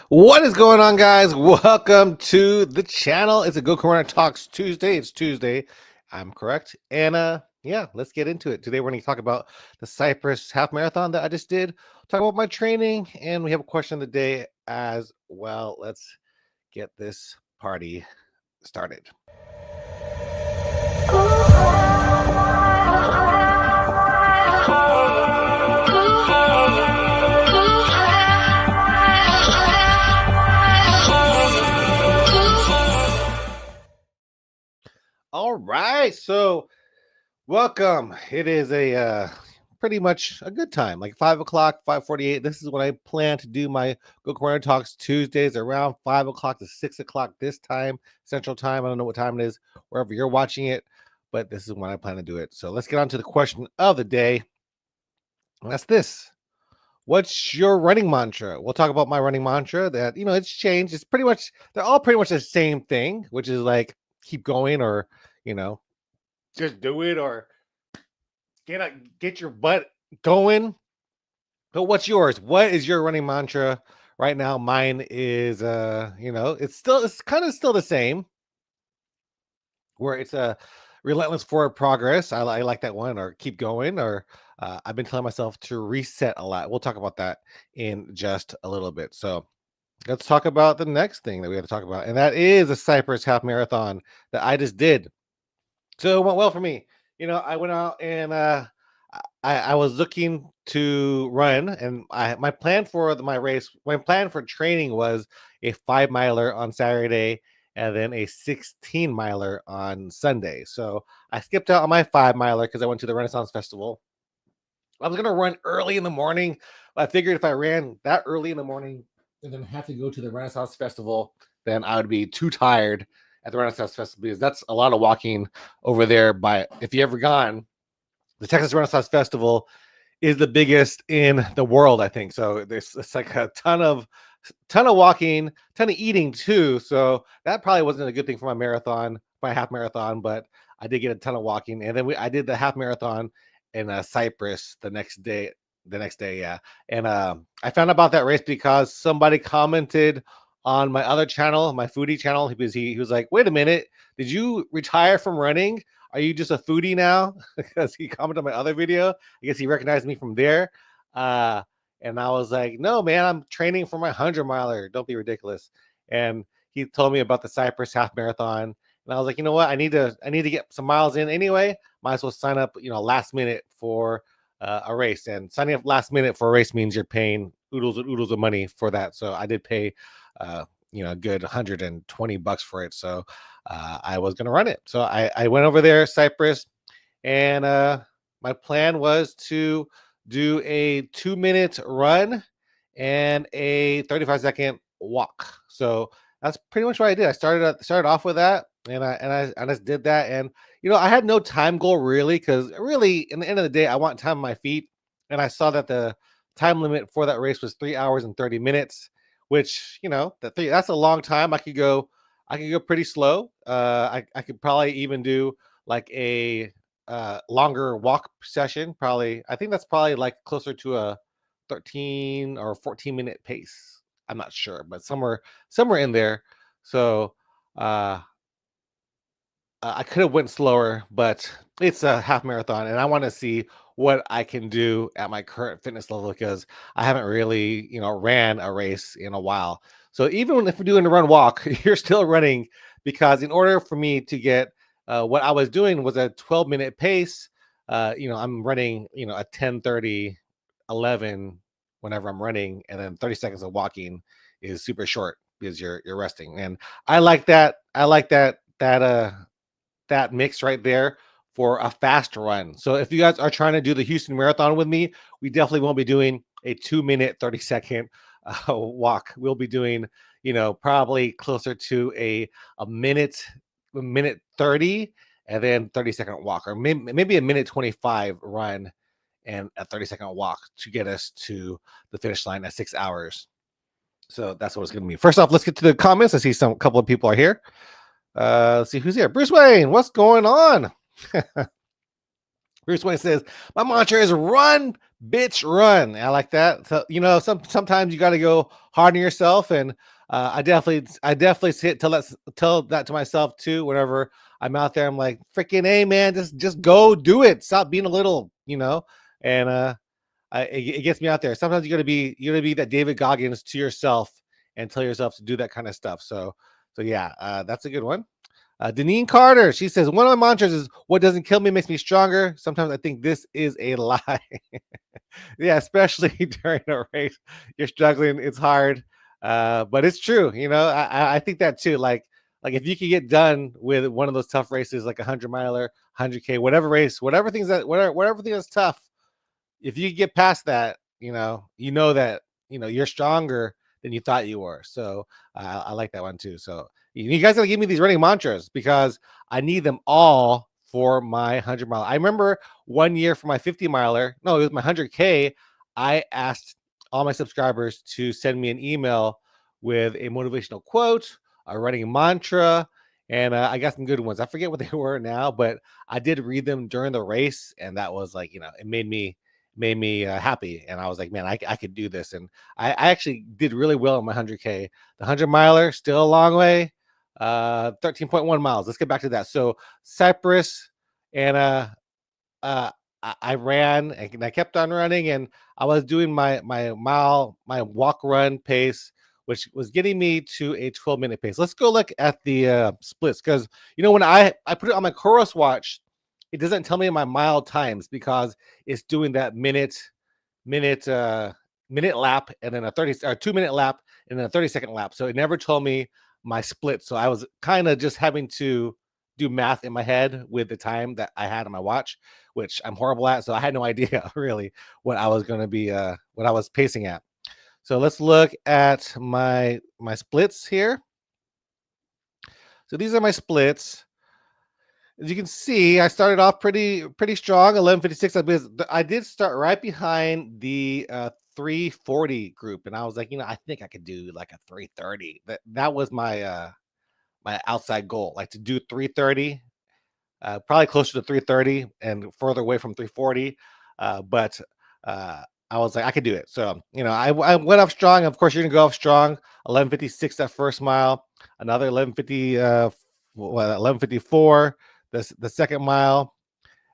What is going on, guys? Welcome to the channel. It's a Go Corner Talks Tuesday. It's Tuesday. I'm correct. And yeah, let's get into it. Today we're going to talk about the Cypress Half Marathon that I just did. Talk about my training, and we have a question of the day as well. Let's get this party started. All right, so welcome. It is a pretty much a good time, like 5 o'clock, 5:48. This is when I plan to do my Go Corner Talks Tuesdays around 5 o'clock to 6 o'clock this time, Central Time. I don't know what time it is wherever you're watching it, but this is when I plan to do it. So let's get on to the question of the day. And that's this. What's your running mantra? We'll talk about my running mantra that, it's changed. It's pretty much, they're all pretty much the same thing, which is like keep going or, just do it or get your butt going. But what's yours? What is your running mantra right now? Mine is it's kind of still the same, where it's a relentless forward progress. I like that one, or keep going, or I've been telling myself to reset a lot. We'll talk about that in just a little bit. So let's talk about the next thing that we have to talk about, and that is a Cypress Half Marathon that I just did. So it went well for me. I went out and I was looking to run, and my plan for my plan for training was a 5 miler on Saturday and then a 16 miler on Sunday. So I skipped out on my 5 miler because I went to the Renaissance Festival. I was gonna run early in the morning. But I figured if I ran that early in the morning and then have to go to the Renaissance Festival, then I would be too tired at the Renaissance Festival, because that's a lot of walking over there. By if you ever gone, the Texas Renaissance Festival is the biggest in the world, I think. So it's like a ton of walking, ton of eating too. So that probably wasn't a good thing for my half marathon, but I did get a ton of walking. And then I did the half marathon in Cypress the next day. Yeah. And I found out about that race because somebody commented on my other channel, my foodie channel. He was like, "Wait a minute, did you retire from running? Are you just a foodie now?" Because he commented on my other video. I guess he recognized me from there. And I was like, "No, man, I'm training for my 100 miler. Don't be ridiculous." And he told me about the Cypress Half Marathon, and I was like, "You know what? I need to get some miles in anyway. Might as well sign up, last minute for a race." And signing up last minute for a race means you're paying oodles and oodles of money for that. So I did pay, a good $120 for it. So I was going to run it. So I went over there, Cypress, and my plan was to do a 2-minute run and a 35-second walk. So that's pretty much what I did. I started off with that, and I just did that. And I had no time goal really, because really in the end of the day, I want time on my feet. And I saw that the time limit for that race was 3 hours and 30 minutes, which that's a long time. I could go pretty slow. I could probably even do like a longer walk session. Probably, I think that's probably like closer to a 13 or 14-minute pace. I'm not sure, but somewhere in there. So I could have went slower, but it's a half marathon, and I want to see what I can do at my current fitness level, because I haven't really, ran a race in a while. So even if we're doing a run walk, you're still running, because in order for me to get what I was doing was a 12-minute pace. I'm running, a 10:30, 11 whenever I'm running, and then 30 seconds of walking is super short because you're resting. And I like that. That mix right there for a fast run. So if you guys are trying to do the Houston Marathon with me, we definitely won't be doing a 2-minute, 30-second walk. We'll be doing, probably closer to a minute 30, and then 30-second walk, or maybe a minute 25 run and a 30-second walk to get us to the finish line at 6 hours. So that's what it's going to be. First off, let's get to the comments. I see a couple of people are here. Let's see who's here. Bruce Wayne, what's going on? Bruce Wayne says, "My mantra is run, Bitch run. I like that. So, sometimes you got to go hard on yourself, and I definitely tell that to myself too. Whenever I'm out there, I'm like, freaking hey man, just go do it. Stop being a little, and it gets me out there. Sometimes you gotta be that David Goggins to yourself and tell yourself to do that kind of stuff. So yeah, that's a good one. Deneen Carter, she says, one of my mantras is what doesn't kill me makes me stronger. Sometimes I think this is a lie. Yeah, especially during a race, you're struggling. It's hard, but it's true. I think that too. Like if you could get done with one of those tough races, like 100 miler, 100K, whatever race, whatever thing that's tough, if you get past that, that you're stronger than you thought you were. So I like that one too. So you guys gotta give me these running mantras because I need them all for my 100 mile. I remember one year for my 50 miler, no, it was my 100K. I asked all my subscribers to send me an email with a motivational quote, a running mantra, and I got some good ones. I forget what they were now, but I did read them during the race, and that was like, it made me happy, and I was like, man, I could do this. And I actually did really well in my 100K. The 100 miler still a long way, 13.1 miles. Let's get back to that. So Cypress, and uh I ran and I kept on running, and I was doing my walk run pace, which was getting me to a 12-minute pace. Let's go look at the splits, because when I put it on my chorus watch, it doesn't tell me my mile times because it's doing that minute minute lap, and then a 30 or 2-minute lap, and then a 30-second lap. So it never told me my split. So I was kind of just having to do math in my head with the time that I had on my watch, which I'm horrible at. So I had no idea really what I was going to be what I was pacing at. So let's look at my splits here. So these are my splits. As you can see, I started off pretty strong, 11:56. I did start right behind the 340 group, and I was like, I think I could do like a 330. That was my outside goal, like to do 330, probably closer to 330 and further away from 340. But I was like, I could do it. So I went up strong. Of course, you're gonna go up strong. 11:56 that first mile, another 11:50, 11:54 the second mile,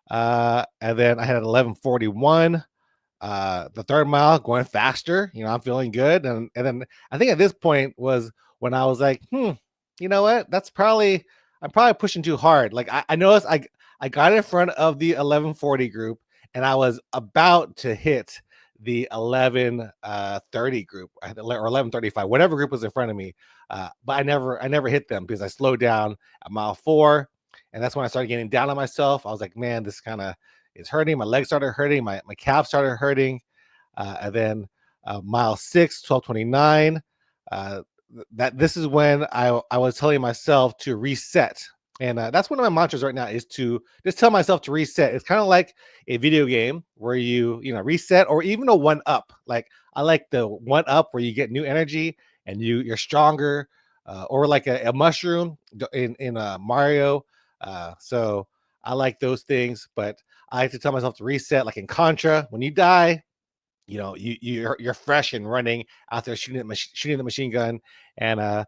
and then I had an 11:41. The third mile going faster. I'm feeling good, and then I think at this point was when I was like, you know what? I'm probably pushing too hard. Like I noticed I got in front of the 11:40 group, and I was about to hit the 11:30 group, or 11:35, whatever group was in front of me. But I never hit them because I slowed down at mile 4, and that's when I started getting down on myself. I was like, man, this kind of is hurting. My legs started hurting. My calves started hurting. And then mile 6, 12:29. That This is when I was telling myself to reset. And that's one of my mantras right now, is to just tell myself to reset. It's kind of like a video game where you reset, or even a 1-up. Like I like the 1-up where you get new energy and you're stronger, or like a mushroom in Mario. So I like those things, but I like to tell myself to reset. Like in Contra, when you die, you're fresh and running out there shooting the machine gun, and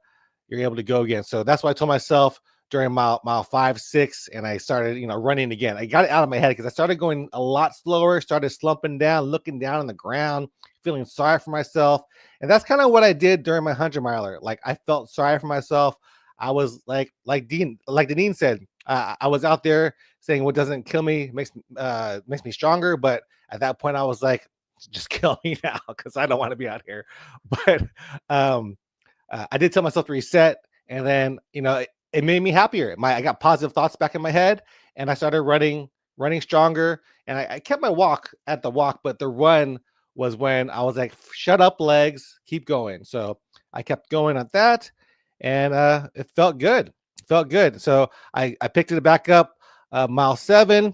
you're able to go again. So that's why I told myself during mile 5, 6, and I started running again. I got it out of my head because I started going a lot slower, started slumping down, looking down on the ground, feeling sorry for myself. And that's kind of what I did during my 100 miler. Like I felt sorry for myself. I was like Deneen said, I was out there saying what doesn't kill me makes me stronger. But at that point I was like, just kill me now because I don't want to be out here. But I did tell myself to reset, and then it made me happier. I got positive thoughts back in my head, and I started running stronger. And I kept my walk at the walk, but the run was when I was like, shut up, legs, keep going. So I kept going at that, and it felt good. Felt good. So I picked it back up, mile 7.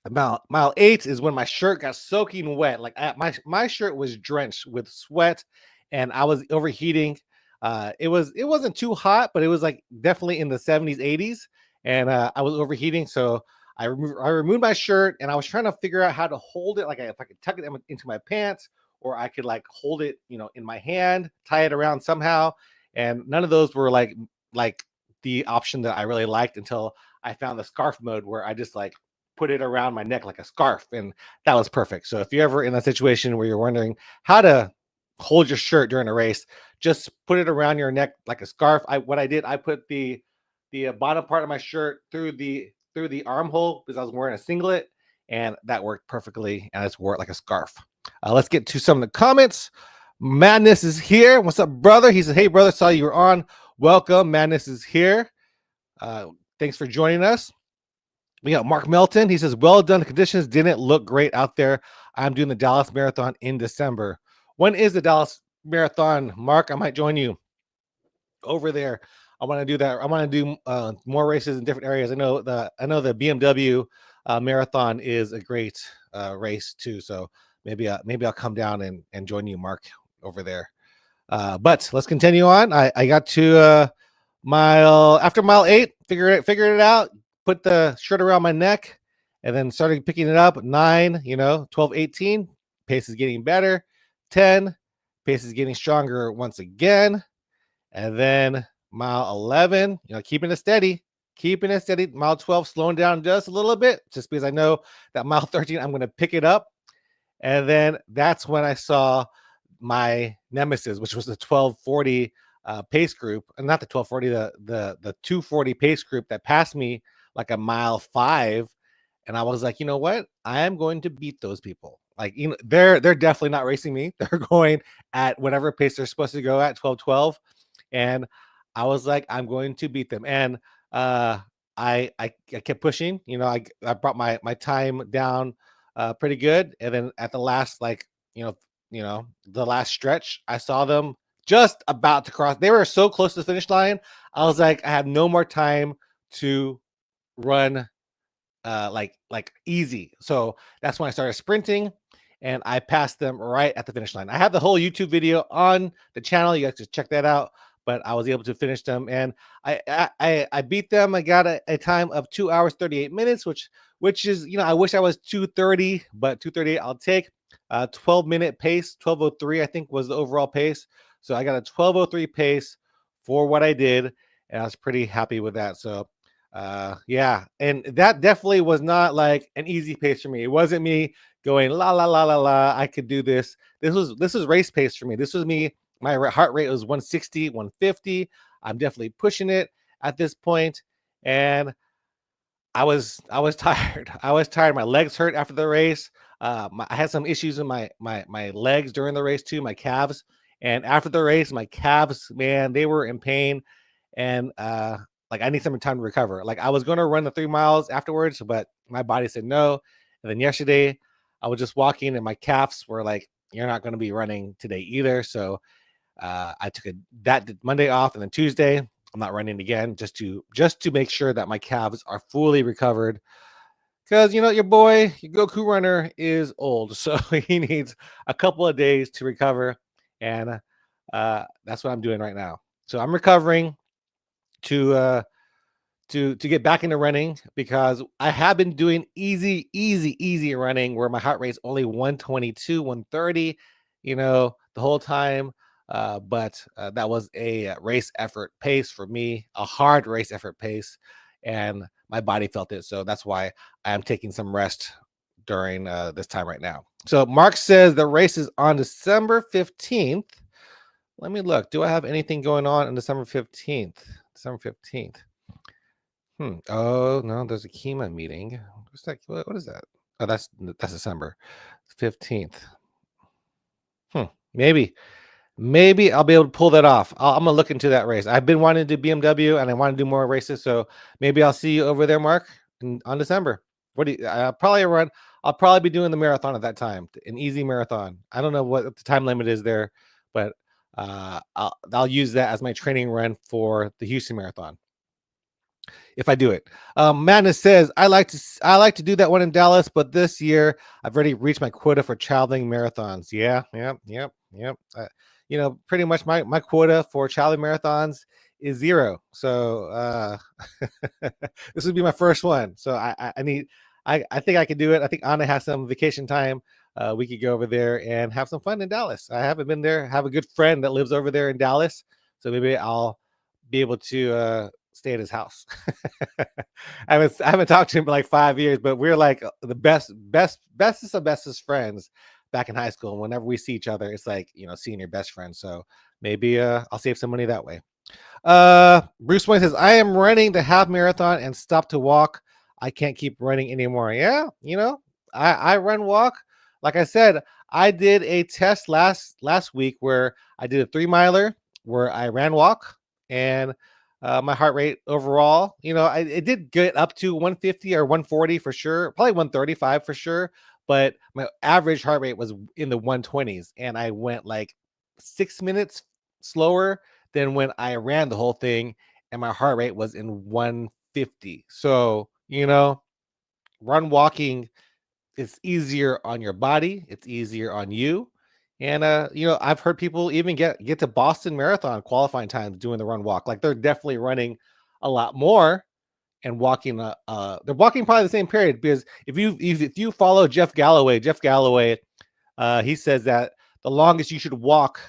Mile 8 is when my shirt got soaking wet. Like my shirt was drenched with sweat, and I was overheating. It wasn't too hot, but it was like definitely in the 70s, 80s, and I was overheating. So I removed my shirt, and I was trying to figure out how to hold it, like if I could tuck it into my pants, or I could like hold it, in my hand, tie it around somehow. And none of those were like the option that I really liked until I found the scarf mode, where I just like put it around my neck like a scarf, and that was perfect. So if you're ever in a situation where you're wondering how to hold your shirt during a race, just put it around your neck like a scarf. What I did, I put the bottom part of my shirt through the armhole because I was wearing a singlet, and that worked perfectly. And I just wore it like a scarf. Let's get to some of the comments. Madness is here. What's up, brother? He said, "Hey, brother, saw you were on. Welcome. Madness is here. Thanks for joining us." We got Mark Melton. He says, "Well done. The conditions didn't look great out there. I'm doing the Dallas Marathon in December." When is the Dallas Marathon, Mark? I might join you over there. I want to do that. I want to do more races in different areas. I know the BMW marathon is a great race too. So maybe I'll come down and join you, Mark, over there. But let's continue on. I got to after mile 8, figured it out, put the shirt around my neck, and then started picking it up. 9, 12, 18, pace is getting better. 10, pace is getting stronger once again. And then mile 11, keeping it steady. Mile 12, slowing down just a little bit, just because I know that mile 13, I'm going to pick it up. And then that's when I saw my nemesis, which was the 1240 pace group, and not the 1240, the 240 pace group that passed me like a mile 5. And I was like, you know what? I am going to beat those people. Like, they're definitely not racing me. They're going at whatever pace they're supposed to go at, 12:12. And I was like, I'm going to beat them. And I kept pushing. I brought my time down pretty good. And then at the last, the last stretch, I saw them just about to cross. They were so close to the finish line. I was like, I have no more time to run like easy. So that's when I started sprinting, and I passed them right at the finish line. I have the whole YouTube video on the channel. You guys can check that out. But I was able to finish them, and I beat them. I got a time of 2 hours 38 minutes, which is, I wish I was 2:30, but 2:38 I'll take. 12-minute pace, 12:03 I think was the overall pace. So I got a 12:03 pace for what I did, and I was pretty happy with that. So yeah, and that definitely was not like an easy pace for me. It wasn't me going la la la la la, I could do this. This was race pace for me. This was me. My heart rate was 160, 150. I'm definitely pushing it at this point, and I was tired. I was tired. My legs hurt after the race. I had some issues in my legs during the race too, my calves. And after the race, my calves, man, they were in pain. And like, I need some time to recover. Like, I was going to run the 3 miles afterwards, but my body said no. And then yesterday, I was just walking, and my calves were like, "You're not going to be running today either." So I took that Monday off, and then Tuesday I'm not running again, just to make sure that my calves are fully recovered. Because your boy, your Goku runner, is old, so he needs a couple of days to recover, and that's what I'm doing right now. So I'm recovering to get back into running, because I have been doing easy running where my heart rate's only 122, 130, the whole time. But that was a race effort pace for me, a hard race effort pace, and my body felt it. So that's why I am taking some rest during this time right now. So Mark says the race is on December 15th. Let me look. Do I have anything going on December 15th? December 15th. Oh no, there's a Kima meeting. What's that? What is that? Oh, that's December 15th. Maybe I'll be able to pull that off. I'm gonna look into that race. I've been wanting to do BMW, and I want to do more races. So maybe I'll see you over there, Mark, on December. What do you? I'll probably be doing the marathon at that time, an easy marathon. I don't know what the time limit is there, but I'll use that as my training run for the Houston Marathon if I do it. Madness says, I like to do that one in Dallas, but this year I've already reached my quota for traveling marathons. Yeah. Pretty much my quota for traveling marathons is 0. So this would be my first one. So I need I think I could do it. I think Anna has some vacation time. We could go over there and have some fun in Dallas. I haven't been there. I have a good friend that lives over there in Dallas, so maybe I'll be able to stay at his house. I haven't talked to him for like 5 years, but we're like the bestest of bestest friends back in high school. And whenever we see each other, it's like, seeing your best friend. So maybe I'll save some money that way. Bruce Wayne says, I am running the half marathon and stop to walk. I can't keep running anymore. Yeah, I run walk. Like I said, I did a test last week where I did a 3 miler where I ran walk, and my heart rate overall, it did get up to 150 or 140 for sure, probably 135 for sure, but my average heart rate was in the 120s, and I went like 6 minutes slower than when I ran the whole thing, and my heart rate was in 150. So, run walking, it's easier on your body, it's easier on you. And I've heard people even get to Boston Marathon qualifying times doing the run walk. Like they're definitely running a lot more and walking they're walking probably the same period, because if you follow Jeff Galloway, he says that the longest you should walk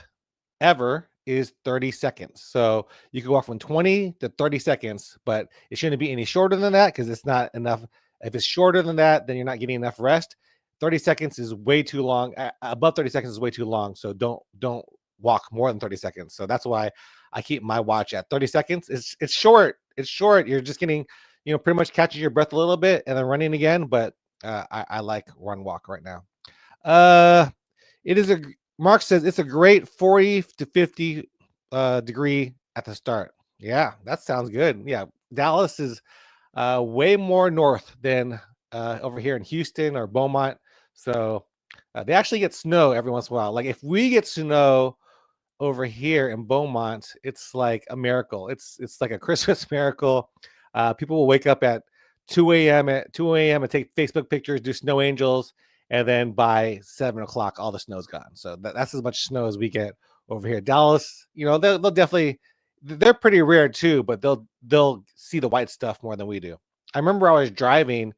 ever is 30 seconds. So you can walk from 20 to 30 seconds, but it shouldn't be any shorter than that because it's not enough. If it's shorter than that, then you're not getting enough rest. 30 seconds is way too long. Above 30 seconds is way too long. So don't walk more than 30 seconds. So that's why I keep my watch at 30 seconds. It's short. It's short. You're just getting, pretty much catching your breath a little bit and then running again. But I like run walk right now. It is a Mark says it's a great 40 to 50 degree at the start. Yeah, that sounds good. Yeah, Dallas is way more north than over here in Houston or Beaumont. So they actually get snow every once in a while. Like if we get snow over here in Beaumont, it's like a miracle. It's like a Christmas miracle. People will wake up at 2 a.m. and take Facebook pictures, do snow angels, and then by 7 o'clock, all the snow's gone. So that's as much snow as we get over here. Dallas, they'll definitely, they're pretty rare too, but they'll see the white stuff more than we do. I remember I was driving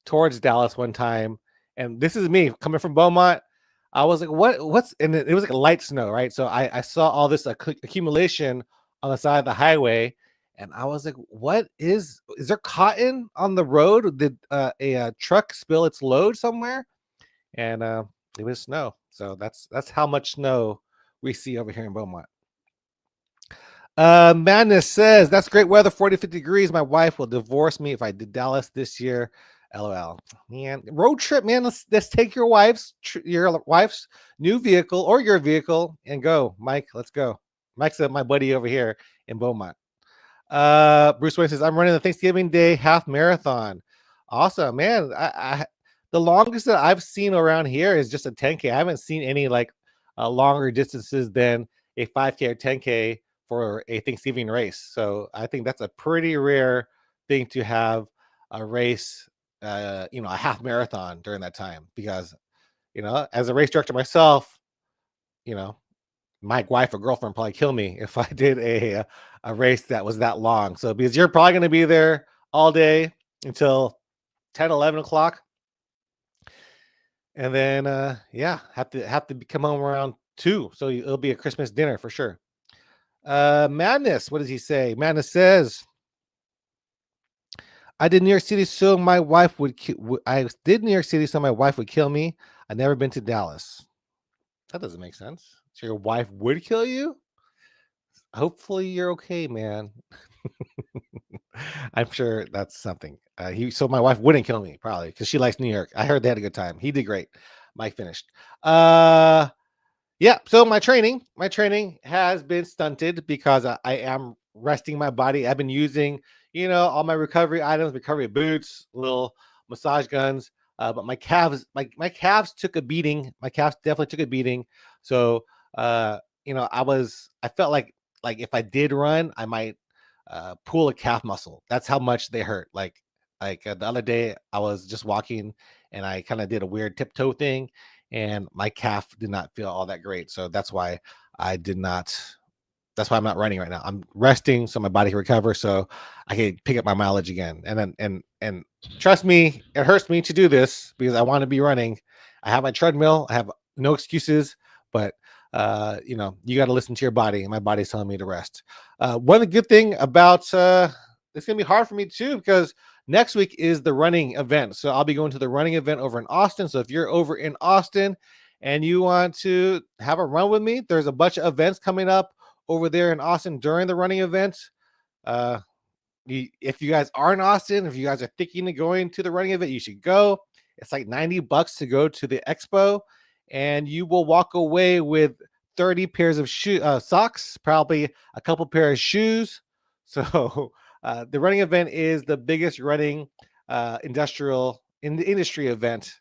towards Dallas one time, and this is me coming from Beaumont. I was like, what's, and it was like a light snow, right? So I saw all this accumulation on the side of the highway, and I was like, what is there cotton on the road? Did a truck spill its load somewhere? And it was snow. So that's how much snow we see over here in Beaumont. Madness says, that's great weather, 40 to 50 degrees. My wife will divorce me if I did Dallas this year. LOL. Man, road trip, man. Let's take your wife's new vehicle or your vehicle and go. Mike, let's go. Mike's my buddy over here in Beaumont. Bruce Wayne says, I'm running the Thanksgiving Day half marathon. Awesome, man. I the longest that I've seen around here is just a 10K. I haven't seen any like longer distances than a 5K or 10K for a Thanksgiving race. So I think that's a pretty rare thing to have a race, a half marathon during that time, because, as a race director myself, you know, my wife or girlfriend probably kill me if I did a race that was that long. So because you're probably going to be there all day until 10, 11 o'clock. And then have to come home around 2. So it'll be a Christmas dinner for sure. Madness, what does he say? Madness says, I did New York City so my wife would kill me. I've never been to Dallas. That doesn't make sense. So your wife would kill you? Hopefully you're okay, man. I'm sure that's something. So my wife wouldn't kill me probably because she likes New York. I heard they had a good time. He did great. Mike finished. Yeah. So my training has been stunted because I am resting my body. I've been using, all my recovery items, recovery boots, little massage guns. But my calves took a beating. My calves definitely took a beating. So, I felt like if I did run, I might pull a calf muscle. That's how much they hurt. The other day, I was just walking and I kind of did a weird tiptoe thing, and my calf did not feel all that great. So that's why I did not that's why I'm not running right now. I'm resting so my body can recover, so I can pick up my mileage again. And trust me, it hurts me to do this because I want to be running. I have my treadmill. I have no excuses, but you got to listen to your body, and my body's telling me to rest. One good thing about it's gonna be hard for me too because next week is the running event. So I'll be going to the running event over in Austin. So if you're over in Austin and you want to have a run with me, there's a bunch of events coming up over there in Austin during the running event. Uh, if you guys are in Austin, if you guys are thinking of going to the running event, you should go. It's like $90 to go to the expo, and you will walk away with 30 pairs of socks, probably a couple pairs of shoes. So the running event is the biggest running industry event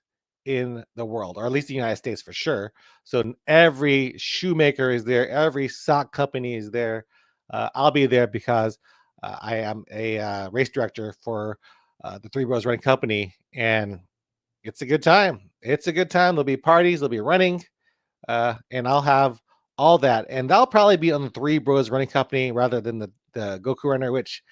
in the world, or at least the United States for sure. So every shoemaker is there, every sock company is there. I'll be there because I am a race director for the Three Bros Running Company, and it's a good time. It's a good time. There'll be parties, there'll be running, and I'll have all that. And that'll probably be on the Three Bros Running Company rather than the Goku Runner, which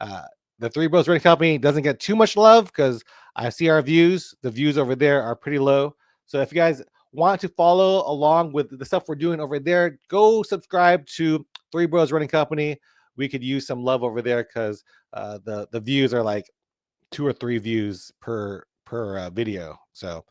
uh, the Three Bros Running Company doesn't get too much love because I see our views. The views over there are pretty low. So if you guys want to follow along with the stuff we're doing over there, go subscribe to Three Bros Running Company. We could use some love over there because the views are like 2 or 3 views per video. So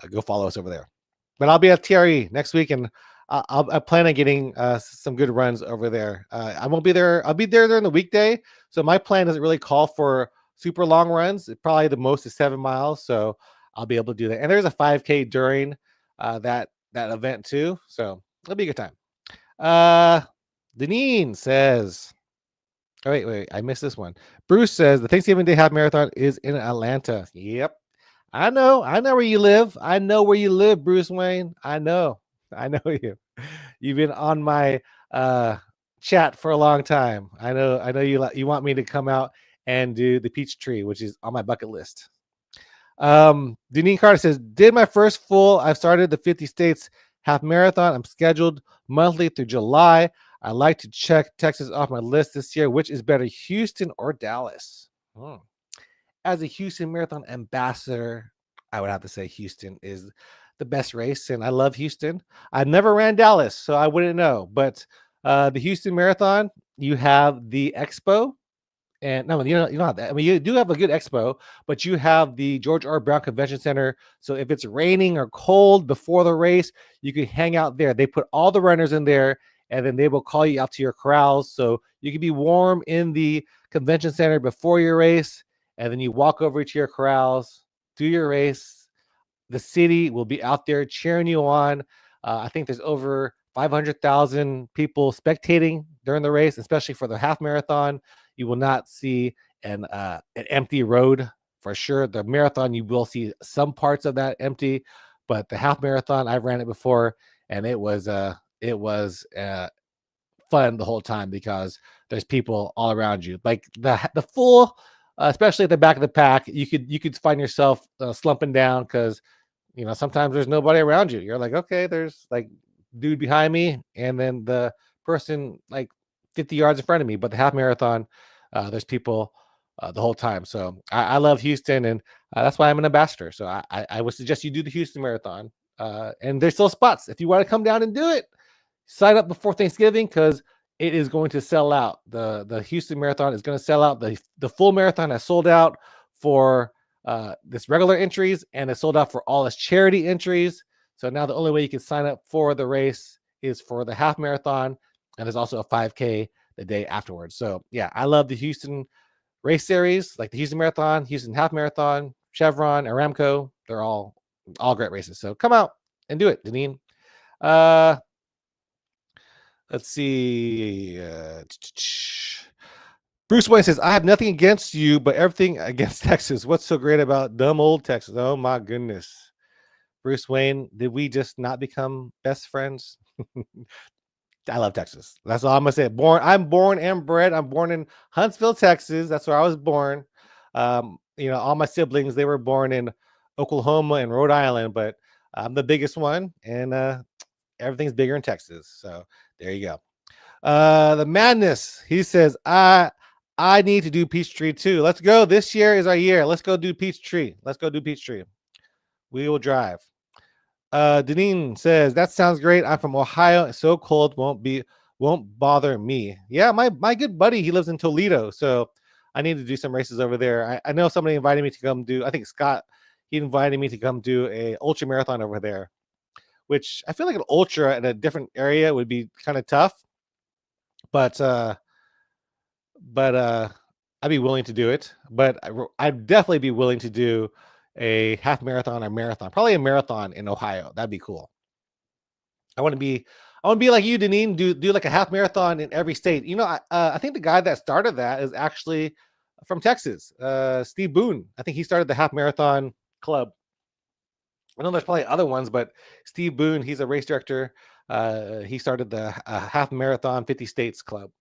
go follow us over there. But I'll be at TRE next week, and I plan on getting some good runs over there. I won't be there. I'll be there during the weekday. So my plan doesn't really call for super long runs. Probably the most is 7 miles. So I'll be able to do that. And there's a 5K during that event too. So it'll be a good time. Deneen says, oh, wait, I missed this one. Bruce says the Thanksgiving Day Half Marathon is in Atlanta. Yep. I know where you live. I know where you live, Bruce Wayne. I know you. You've been on my chat for a long time. I know you want me to come out and do the peach tree, which is on my bucket list. Deneen Carter says, did my first full. I've started the 50 states half marathon. I'm scheduled monthly through July. I like to check Texas off my list this year. Which is better, Houston or Dallas? As a Houston Marathon ambassador, I would have to say Houston is the best race, and I love Houston. I've never ran Dallas, so I wouldn't know. But the Houston Marathon, you have the expo, and no, you don't have that. I mean, you do have a good expo, but you have the George R. Brown Convention Center. So if it's raining or cold before the race, you can hang out there. They put all the runners in there, and then they will call you out to your corrals. So you can be warm in the convention center before your race, and then you walk over to your corrals, do your race. The city will be out there cheering you on. I think there's over 500,000 people spectating during the race, especially for the half marathon. You will not see an empty road for sure. The marathon, you will see some parts of that empty, but the half marathon, I've ran it before, and it was fun the whole time because there's people all around you. Like the full, especially at the back of the pack, you could find yourself slumping down because sometimes there's nobody around you. You're like, okay, there's like dude behind me, and then the person like 50 yards in front of me. But the half marathon, there's people the whole time. So I love Houston, and that's why I'm an ambassador. So I would suggest you do the Houston Marathon. And there's still spots if you want to come down and do it. Sign up before Thanksgiving because it is going to sell out. The Houston Marathon is going to sell out. The full marathon has sold out for this regular entries, and it's sold out for all its charity entries. So now the only way you can sign up for the race is for the half marathon, and there's also a 5K the day afterwards. So yeah, I love the Houston race series, like the Houston Marathon, Houston Half Marathon, Chevron, Aramco. They're all great races. So come out and do it, Deneen. Let's see. Bruce Wayne says, I have nothing against you, but everything against Texas. What's so great about dumb old Texas? Oh, my goodness. Bruce Wayne, did we just not become best friends? I love Texas. That's all I'm going to say. I'm born and bred. I'm born in Huntsville, Texas. That's where I was born. All my siblings, they were born in Oklahoma and Rhode Island, but I'm the biggest one, and everything's bigger in Texas. So there you go. The madness. He says, I need to do Peachtree too. Let's go. This year is our year. Let's go do Peachtree. Let's go do Peachtree. We will drive. Deneen says, that sounds great. I'm from Ohio. It's so cold won't bother me. Yeah, my good buddy, he lives in Toledo, so I need to do some races over there. I know somebody invited me to come do, I think Scott, he invited me to come do a ultra marathon over there, which I feel like an ultra in a different area would be kind of tough, but I'd be willing to do it. But I'd definitely be willing to do a half marathon or marathon, probably a marathon in Ohio. That'd be cool. I want to be like you, Deneen. Do like a half marathon in every state. You know, I think the guy that started that is actually from Texas, Steve Boone. I think he started the half marathon club. I know there's probably other ones, but Steve Boone, he's a race director. He started the half marathon 50 states club.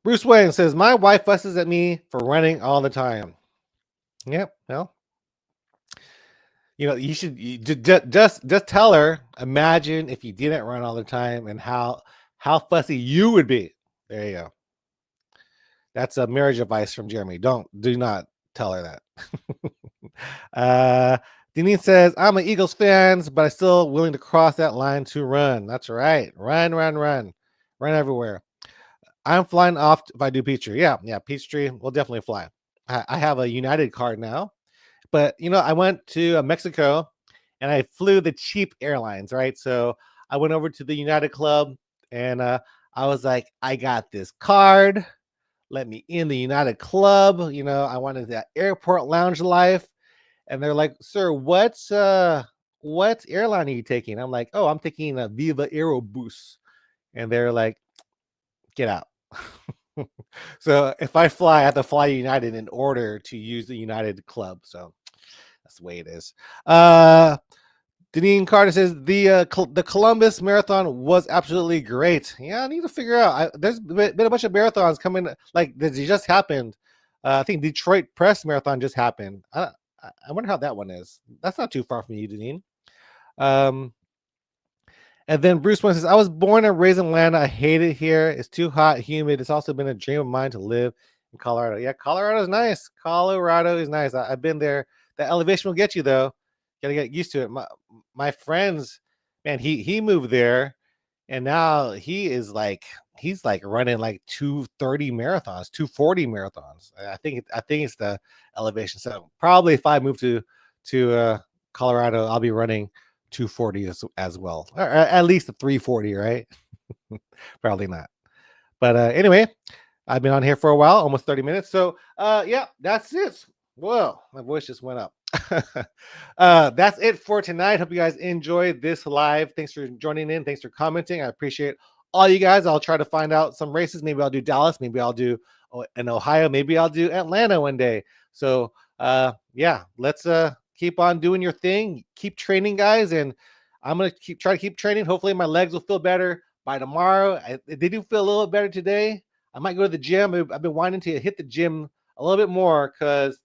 Bruce Wayne says, my wife fusses at me for running all the time. Yep, well, you should just tell her, imagine if you didn't run all the time and how fussy you would be. There you go. That's a marriage advice from Jeremy. Do not tell her that. Denise says, I'm an Eagles fan, but I'm still willing to cross that line to run. That's right. Run everywhere. I'm flying off if I do Peachtree. Yeah, Peachtree will definitely fly. I have a United card now, but I went to Mexico and I flew the cheap airlines, right? So I went over to the United Club and I was like, I got this card. Let me in the United Club. I wanted that airport lounge life. And they're like, sir, what airline are you taking? I'm like, oh, I'm taking a Viva Aerobus. And they're like, get out. So if I fly, I have to fly United in order to use the United Club. So that's the way it is. Deneen Carter says the Columbus Marathon was absolutely great. Yeah, I need to figure out. There's been a bunch of marathons coming. Like they just happened. I think Detroit Press Marathon just happened. I wonder how that one is. That's not too far from you, Deneen. And then Bruce Wayne says, I was born and raised in Atlanta. I hate it here. It's too hot, humid. It's also been a dream of mine to live in Colorado. Yeah, Colorado is nice. Colorado is nice. I've been there. The elevation will get you, though. Got to get used to it. My friends, man, he moved there, and now he's like running like 230 marathons, 240 marathons. I think it's the elevation. So probably if I move to Colorado, I'll be running 240 as well, or at least a 340, right? Probably not. But anyway, I've been on here for a while, almost 30 minutes. So yeah, that's it. Whoa, my voice just went up. That's it for tonight. Hope you guys enjoyed this live. Thanks for joining in. Thanks for commenting. I appreciate all you guys. I'll try to find out some races. Maybe I'll do Dallas. Maybe I'll do in Ohio. Maybe I'll do Atlanta one day. So yeah, let's keep on doing your thing. Keep training, guys, and I'm gonna try to keep training. Hopefully, my legs will feel better by tomorrow. They do feel a little better today. I might go to the gym. I've been wanting to hit the gym a little bit more because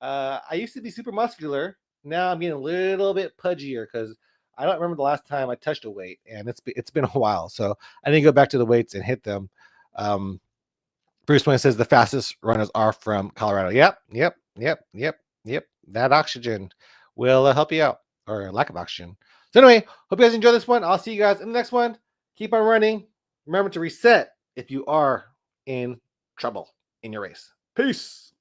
I used to be super muscular. Now I'm getting a little bit pudgier because I don't remember the last time I touched a weight, and it's been a while. So I need to go back to the weights and hit them. Bruce Wayne says the fastest runners are from Colorado. Yep. That oxygen will help you out, or lack of oxygen. So anyway, hope you guys enjoy this one. I'll see you guys in the next one. Keep on running. Remember to reset if you are in trouble in your race. Peace.